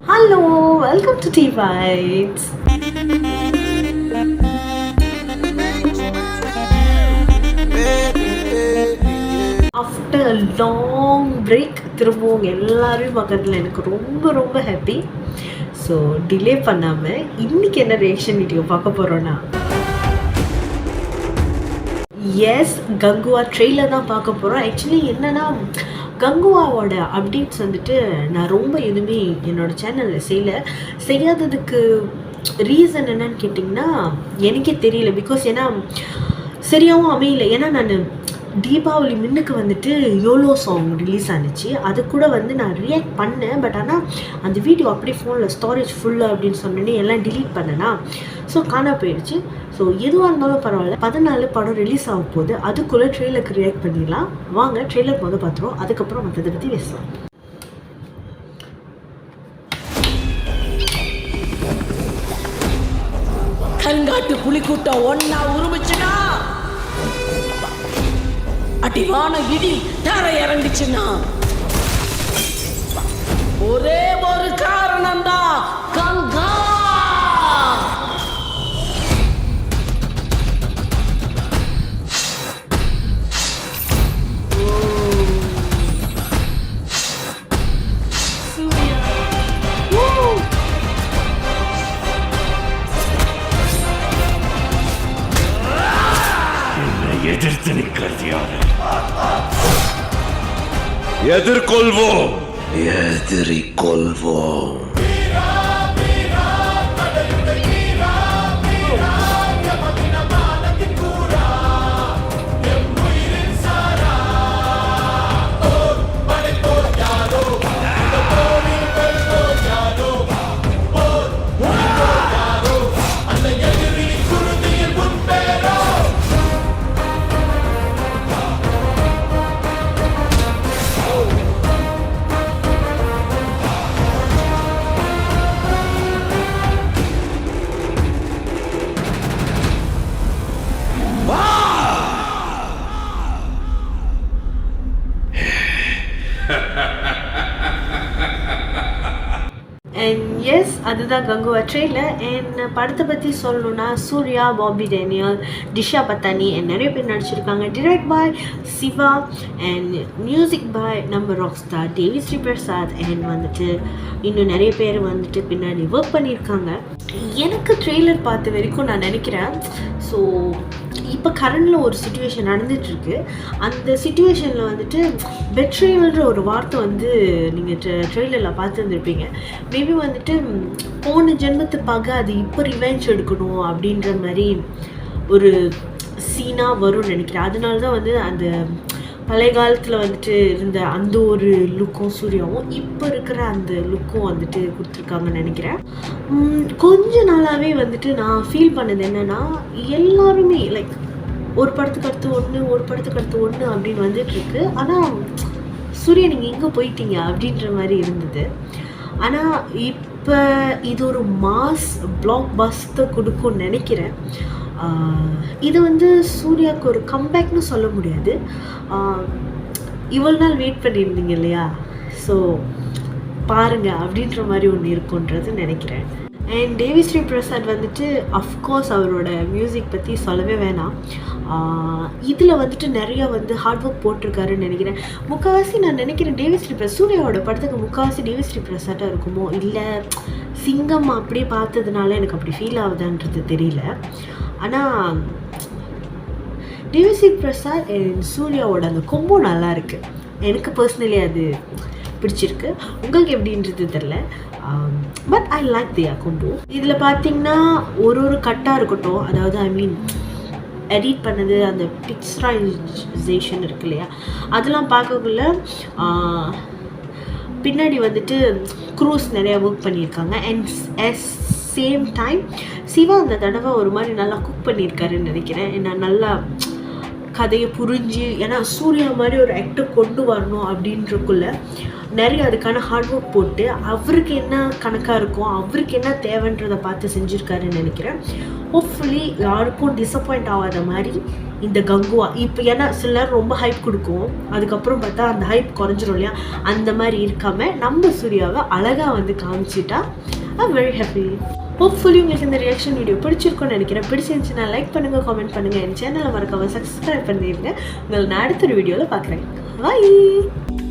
Hello, welcome to Tea Bites. After a long break, திரும்பவும் எல்லாரையும் பார்க்கறதுல எனக்கு ரொம்ப ஹாப்பி. ஸோ டிலே பண்ணாமல் இன்னைக்கு என்ன ரியாக்ஷன் வீடியோ பார்க்க போகிறோன்னா, எஸ் கங்குவா ட்ரெயிலர் தான் பார்க்க போகிறோம். ஆக்சுவலி என்னென்னா, கங்குவாவோட அப்டேட்ஸ் வந்துட்டு நான் ரொம்ப எதுவுமே என்னோடய சேனலில் செய்யாததுக்கு ரீசன் என்னன்னு கேட்டிங்கன்னா எனக்கே தெரியல. பிகாஸ் ஏன்னா சரியாகவும் அமையல. ஏன்னா நான் தீபாவளி முன்னுக்கு வந்துட்டு யோலோ சாங் ரிலீஸ் ஆனிச்சு. அது கூட வந்து நான் ரியாக்ட் பண்ணேன். பட் ஆனால் அந்த வீடியோ அப்படியே ஃபோனில் ஸ்டோரேஜ் ஃபுல்லாக அப்படின்னு சொன்னோன்னே எல்லாம் டிலீட் பண்ணேன்னா, ஸோ காணா போயிடுச்சு. ஸோ எதுவாக இருந்தாலும் பரவாயில்ல, 14 படம் ரிலீஸ் ஆக போகுது. அதுக்குள்ளே ட்ரெய்லருக்கு ரியாக்ட் பண்ணிடலாம். வாங்க ட்ரெய்லர் பார்த்துருவோம், அதுக்கப்புறம் மற்றதை பற்றி பேசலாம். கண்காட்டு புலிக்கூட்டம் ஒன்னா உருமிச்சுனா, அடிவான இடி தர இறங்கிச்சுன்னா, ஒரே ஒரு காரணம் தான், கங்கா. எதிர்த்து நிற்கிறது யாரு? எதிர்கொள்வோம், எதிரிக்கொள்வோம். அண்ட் எஸ், அதுதான் கங்குவா ட்ரெய்லர். அண்ட் படத்தை பற்றி சொல்லணுன்னா, சூர்யா, பாபி டேனியல், டிஷா பத்தானி அண்ட் நிறைய பேர் நடிச்சிருக்காங்க. Direct by Siva and music by நம்ம rock star Devi Sri Prasad. And வந்துட்டு இன்னும் நிறைய பேர் வந்துட்டு பின்னாடி ஒர்க் பண்ணியிருக்காங்க. எனக்கு ட்ரெய்லர் பார்த்த வரைக்கும் நான் நினைக்கிறேன், ஸோ இப்போ கரண்டில் ஒரு சுச்சுவேஷன் நடந்துகிட்ருக்கு. அந்த சுச்சுவேஷனில் வந்துட்டு பெட்ரேயல்ன்ற ஒரு வார்த்தை வந்து நீங்கள் ட்ரெய்லரில் பார்த்துருந்துருப்பீங்க. மேபி வந்துட்டு போன ஜென்மத்து பார்க்க அது இப்போ ரிவெஞ்ச் எடுக்கணும் அப்படின்ற மாதிரி ஒரு சீனாக வரும்னு நினைக்கிறேன். அதனால தான் வந்து அந்த பழைய காலத்தில் வந்துட்டு இருந்த அந்த ஒரு லுக்கும் சூர்யாவும் இப்போ இருக்கிற அந்த லுக்கும் வந்துட்டு கொடுத்துருக்காங்கன்னு நினைக்கிறேன். கொஞ்ச நாளாகவே வந்துட்டு நான் ஃபீல் பண்ணது என்னென்னா, எல்லாருமே லைக் ஒரு படத்துக்கு அடுத்து ஒன்று அப்படின்னு வந்துட்டுருக்கு. ஆனால் சூர்யா நீங்கள் எங்கே போயிட்டீங்க அப்படின்ற மாதிரி இருந்தது. ஆனால் இப்போ இது ஒரு மாஸ் பிளாக் பஸ்டர் கொடுக்கும்னு நினைக்கிறேன். இது வந்து சூர்யாவுக்கு ஒரு கம்பேக்னு சொல்ல முடியாது. இவ்வளோ நாள் வெயிட் பண்ணியிருந்தீங்க இல்லையா, ஸோ பாருங்கள் அப்படின்ற மாதிரி ஒன்று இருக்குன்றது நினைக்கிறேன். அண்ட் தேவி ஸ்ரீ பிரசாத் வந்துட்டு அஃப்கோர்ஸ் அவரோட மியூசிக் பற்றி சொல்லவே வேணாம். இதில் வந்துட்டு நிறையா வந்து ஹார்ட் ஒர்க் போட்டிருக்காருன்னு நினைக்கிறேன். முக்கால்வாசி நான் நினைக்கிறேன் தேவி ஸ்ரீ பிரசாத் சூர்யாவோட படத்துக்கு முக்கால்வாசி தேவி ஸ்ரீ பிரசாட்டாக இருக்குமோ, இல்லை சிங்கம் அப்படியே பார்த்ததுனால எனக்கு அப்படி ஃபீல் ஆகுதான்றது தெரியல. ஆனால் தேவி ஸ்ரீ பிரசாத் அண்ட் சூர்யாவோட அந்த கொம்போ நல்லா இருக்குது. எனக்கு பர்சனலி அது பிடிச்சிருக்கு. உங்களுக்கு எப்படின்றது தெரில. But I like their combo. இதில் பார்த்தீங்கன்னா ஒரு கட்டாக இருக்கட்டும், அதாவது ஐ மீன் எடிட் பண்ணது, அந்த பிக்சரைசேஷன் இருக்கு இல்லையா, அதெல்லாம் பார்க்கக்குள்ள பின்னாடி வந்துட்டு க்ரூஸ் நிறையா ஒர்க் பண்ணியிருக்காங்க. And as same time Siva அந்த தடவை ஒரு மாதிரி நல்லா குக் பண்ணியிருக்காருன்னு நினைக்கிறேன். நான் நல்லா கதையை புரிஞ்சு, ஏன்னா சூர்யா மாதிரி ஒரு ஆக்டர் கொண்டு வரணும் அப்படின்றக்குள்ள நிறைய அதுக்கான ஹார்ட் ஒர்க் போட்டு அவருக்கு என்ன கணக்காக இருக்கும், அவருக்கு என்ன தேவைன்றதை பார்த்து செஞ்சுருக்காருன்னு நினைக்கிறேன். ஹோப்ஃபுல்லி யாருக்கும் டிசப்பாயிண்ட் ஆகாத மாதிரி இந்த கங்குவா இப்போ, ஏன்னா சில நேரம் ரொம்ப ஹைப் கொடுக்கும், அதுக்கப்புறம் பார்த்தா அந்த ஹைப் குறைஞ்சிரும் இல்லையா, அந்த மாதிரி இருக்காமல் நம்ம சூர்யாவை அழகாக வந்து காமிச்சிட்டா ஐம் வெரி ஹாப்பி. ஹோப்ஃபுல்லி உங்களுக்கு இந்த ரியாக்ஷன் வீடியோ பிடிச்சிருக்கும்னு நினைக்கிறேன். பிடிச்சிருந்துச்சுன்னா லைக் பண்ணுங்கள், கமெண்ட் பண்ணுங்கள், என் சேனலை மறக்காம சப்ஸ்கிரைப் பண்ணிடுங்க. உங்களை நான் அடுத்த ஒரு வீடியோவில் பார்க்குறேன். பாய்.